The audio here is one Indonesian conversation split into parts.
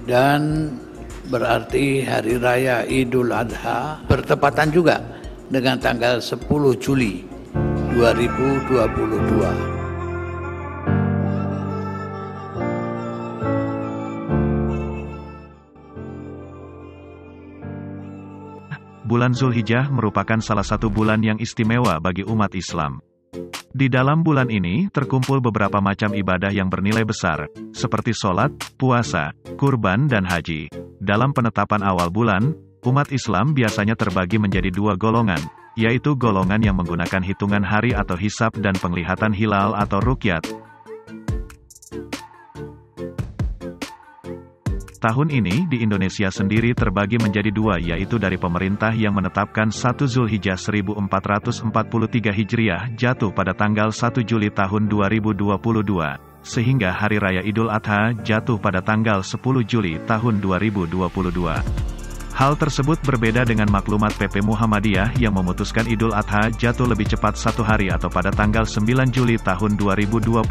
dan berarti Hari Raya Idul Adha bertepatan juga dengan tanggal 10 Juli 2022. Bulan Zulhijjah merupakan salah satu bulan yang istimewa bagi umat Islam. Di dalam bulan ini terkumpul beberapa macam ibadah yang bernilai besar, seperti sholat, puasa, kurban dan haji. Dalam penetapan awal bulan, umat Islam biasanya terbagi menjadi dua golongan, yaitu golongan yang menggunakan hitungan hari atau hisab dan penglihatan hilal atau ruqyat. Tahun ini di Indonesia sendiri terbagi menjadi dua, yaitu dari pemerintah yang menetapkan 1 Zulhijjah 1443 Hijriah jatuh pada tanggal 1 Juli tahun 2022, sehingga Hari Raya Idul Adha jatuh pada tanggal 10 Juli tahun 2022. Hal tersebut berbeda dengan maklumat PP Muhammadiyah yang memutuskan Idul Adha jatuh lebih cepat satu hari atau pada tanggal 9 Juli tahun 2022.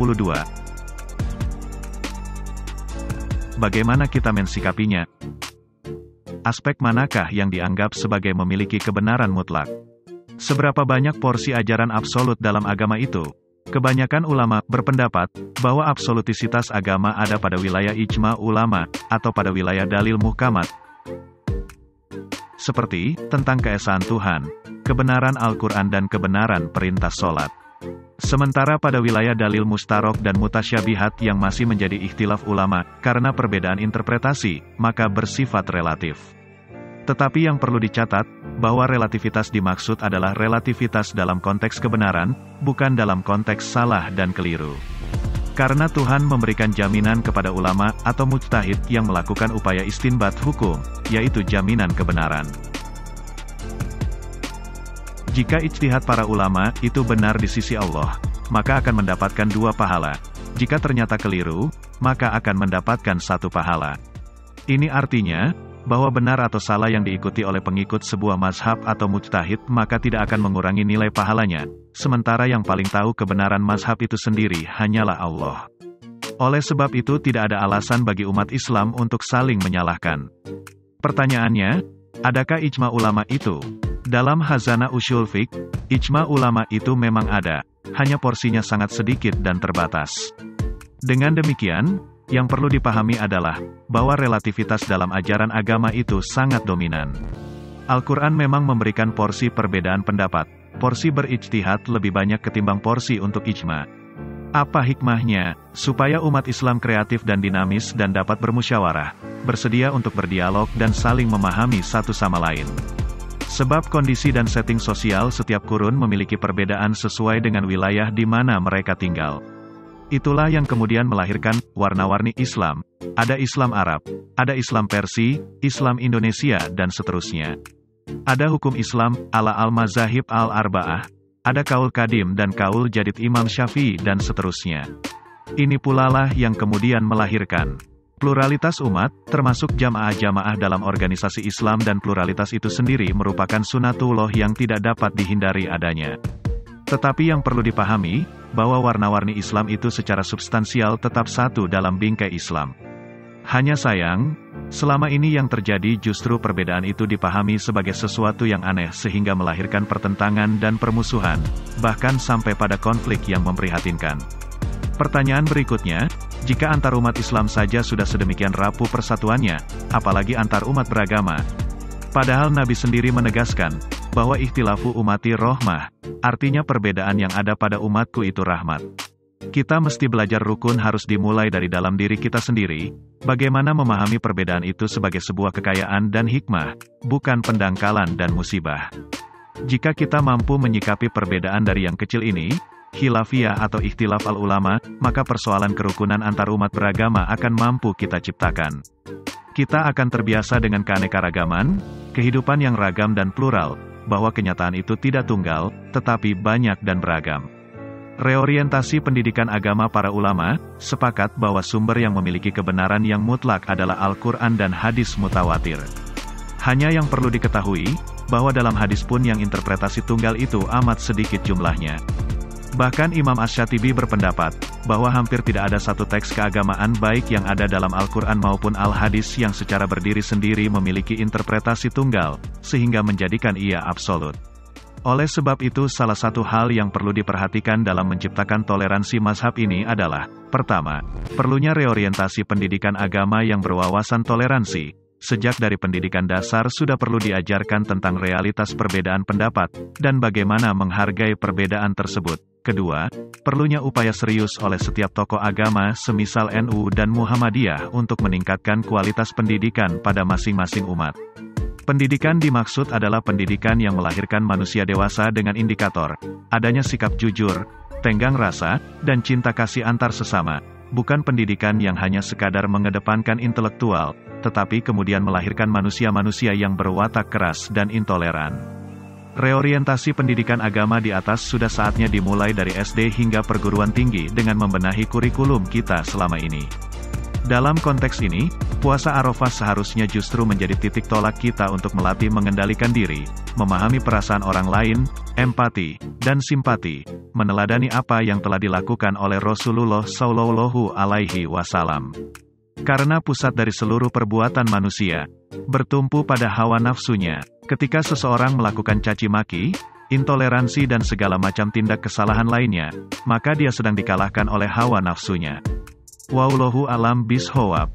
Bagaimana kita mensikapinya? Aspek manakah yang dianggap sebagai memiliki kebenaran mutlak? Seberapa banyak porsi ajaran absolut dalam agama itu? Kebanyakan ulama berpendapat bahwa absolutisitas agama ada pada wilayah ijma ulama, atau pada wilayah dalil muhkamat. Seperti, tentang keesaan Tuhan, kebenaran Al-Quran dan kebenaran perintah sholat. Sementara pada wilayah dalil mustarok dan mutasyabihat yang masih menjadi ikhtilaf ulama, karena perbedaan interpretasi, maka bersifat relatif. Tetapi yang perlu dicatat, bahwa relativitas dimaksud adalah relativitas dalam konteks kebenaran, bukan dalam konteks salah dan keliru. Karena Tuhan memberikan jaminan kepada ulama atau mujtahid yang melakukan upaya istinbat hukum, yaitu jaminan kebenaran. Jika ijtihad para ulama itu benar di sisi Allah, maka akan mendapatkan 2 pahala. Jika ternyata keliru, maka akan mendapatkan 1 pahala. Ini artinya, bahwa benar atau salah yang diikuti oleh pengikut sebuah mazhab atau mujtahid maka tidak akan mengurangi nilai pahalanya, sementara yang paling tahu kebenaran mazhab itu sendiri hanyalah Allah. Oleh sebab itu tidak ada alasan bagi umat Islam untuk saling menyalahkan. Pertanyaannya, adakah ijma ulama itu? Dalam Khazanah Ushul Fiqh, ijma ulama itu memang ada, hanya porsinya sangat sedikit dan terbatas. Dengan demikian, yang perlu dipahami adalah, bahwa relativitas dalam ajaran agama itu sangat dominan. Al-Quran memang memberikan porsi perbedaan pendapat, porsi berijtihad lebih banyak ketimbang porsi untuk ijma. Apa hikmahnya? Supaya umat Islam kreatif dan dinamis dan dapat bermusyawarah, bersedia untuk berdialog dan saling memahami satu sama lain. Sebab kondisi dan setting sosial setiap kurun memiliki perbedaan sesuai dengan wilayah di mana mereka tinggal. Itulah yang kemudian melahirkan warna-warni Islam. Ada Islam Arab, ada Islam Persia, Islam Indonesia dan seterusnya. Ada hukum Islam ala al-mazahib al-arba'ah, ada kaul kadim dan kaul jadid Imam Syafi'i dan seterusnya. Ini pula lah yang kemudian melahirkan pluralitas umat, termasuk jamaah-jamaah dalam organisasi Islam, dan pluralitas itu sendiri merupakan sunatullah yang tidak dapat dihindari adanya. Tetapi yang perlu dipahami, bahwa warna-warni Islam itu secara substansial tetap satu dalam bingkai Islam. Hanya sayang, selama ini yang terjadi justru perbedaan itu dipahami sebagai sesuatu yang aneh sehingga melahirkan pertentangan dan permusuhan, bahkan sampai pada konflik yang memprihatinkan. Pertanyaan berikutnya, jika antar umat Islam saja sudah sedemikian rapuh persatuannya, apalagi antar umat beragama. Padahal Nabi sendiri menegaskan, bahwa ikhtilafu umati rohmah, artinya perbedaan yang ada pada umatku itu rahmat. Kita mesti belajar rukun harus dimulai dari dalam diri kita sendiri, bagaimana memahami perbedaan itu sebagai sebuah kekayaan dan hikmah, bukan pendangkalan dan musibah. Jika kita mampu menyikapi perbedaan dari yang kecil ini, khilafiyah atau ikhtilaf al-ulama, maka persoalan kerukunan antar umat beragama akan mampu kita ciptakan. Kita akan terbiasa dengan keanekaragaman, kehidupan yang ragam dan plural, bahwa kenyataan itu tidak tunggal, tetapi banyak dan beragam. Reorientasi pendidikan agama para ulama, sepakat bahwa sumber yang memiliki kebenaran yang mutlak adalah Al-Quran dan hadis mutawatir. Hanya yang perlu diketahui, bahwa dalam hadis pun yang interpretasi tunggal itu amat sedikit jumlahnya. Bahkan Imam Asy-Syatibi berpendapat, bahwa hampir tidak ada satu teks keagamaan baik yang ada dalam Al-Quran maupun Al-Hadis yang secara berdiri sendiri memiliki interpretasi tunggal, sehingga menjadikan ia absolut. Oleh sebab itu salah satu hal yang perlu diperhatikan dalam menciptakan toleransi mazhab ini adalah, pertama, perlunya reorientasi pendidikan agama yang berwawasan toleransi. Sejak dari pendidikan dasar sudah perlu diajarkan tentang realitas perbedaan pendapat, dan bagaimana menghargai perbedaan tersebut. Kedua, perlunya upaya serius oleh setiap tokoh agama semisal NU dan Muhammadiyah untuk meningkatkan kualitas pendidikan pada masing-masing umat. Pendidikan dimaksud adalah pendidikan yang melahirkan manusia dewasa dengan indikator adanya sikap jujur, tenggang rasa, dan cinta kasih antar sesama. Bukan pendidikan yang hanya sekadar mengedepankan intelektual, tetapi kemudian melahirkan manusia-manusia yang berwatak keras dan intoleran. Reorientasi pendidikan agama di atas sudah saatnya dimulai dari SD hingga perguruan tinggi dengan membenahi kurikulum kita selama ini. Dalam konteks ini, puasa Arafah seharusnya justru menjadi titik tolak kita untuk melatih mengendalikan diri, memahami perasaan orang lain, empati, dan simpati, meneladani apa yang telah dilakukan oleh Rasulullah Shallallahu Alaihi Wasallam. Karena pusat dari seluruh perbuatan manusia bertumpu pada hawa nafsunya. Ketika seseorang melakukan caci maki, intoleransi dan segala macam tindak kesalahan lainnya, maka dia sedang dikalahkan oleh hawa nafsunya. Wallahu a'lam bishawab.